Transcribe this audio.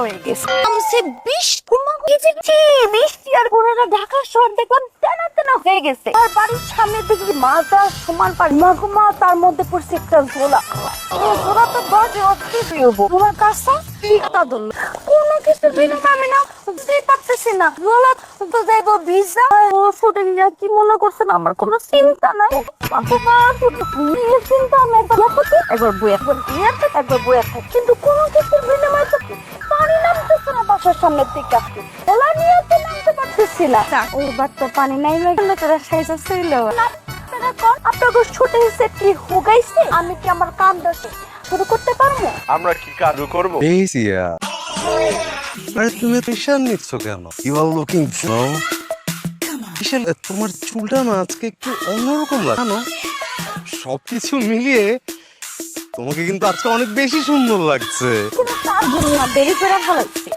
হয়ে গেছে। আমসে বৃষ্টি আর ঘোড়াটা ঢাকা শহর দেখলাম তেনা তেনা হয়ে গেছে। আর বাড়ির সামনে দেখি মাথা সমান পানি মা তার মধ্যে পড়ছে একটা ঝোলা। ঝোলা তো দরজে অব্দি হবো তোমার কাছে টিকা ধরলো কোনো কিছু দিলাম আমি না বুঝতেই পারতেছি না। ঝোলা তো যাইবো ভিজা ও ফুটে গিয়া কি মনে করছে না আমার কোনো চিন্তা নাই। চিন্তা আমি একবার বইয়া একবার বইয়া থাকি কিন্তু কোনো কিছুর বিনিময়ে তো পানি নামতেছে না বাসার সামনের দিকে। ওলা নিয়ে তো নামতে পারতেছি না। ওর বাচ্চা পানি নাই লাগলে তোরা সাইজা ছিল আপনাকে ছুটে এসে কি হুগাইছে আমি কি আমার কাম শুরু করতে পারবো? আমরা কি কাজ করবো? আরে তুমি প্রেশার নিচ্ছ কেন? ইউ আর লুকিং সো তোমার চুলটা না আজকে একটু অন্যরকম লাগে না? সবকিছু মিলিয়ে তোমাকে কিন্তু আজকে অনেক বেশি সুন্দর লাগছে। তার জন্য দেরি করে ভালো লাগছে।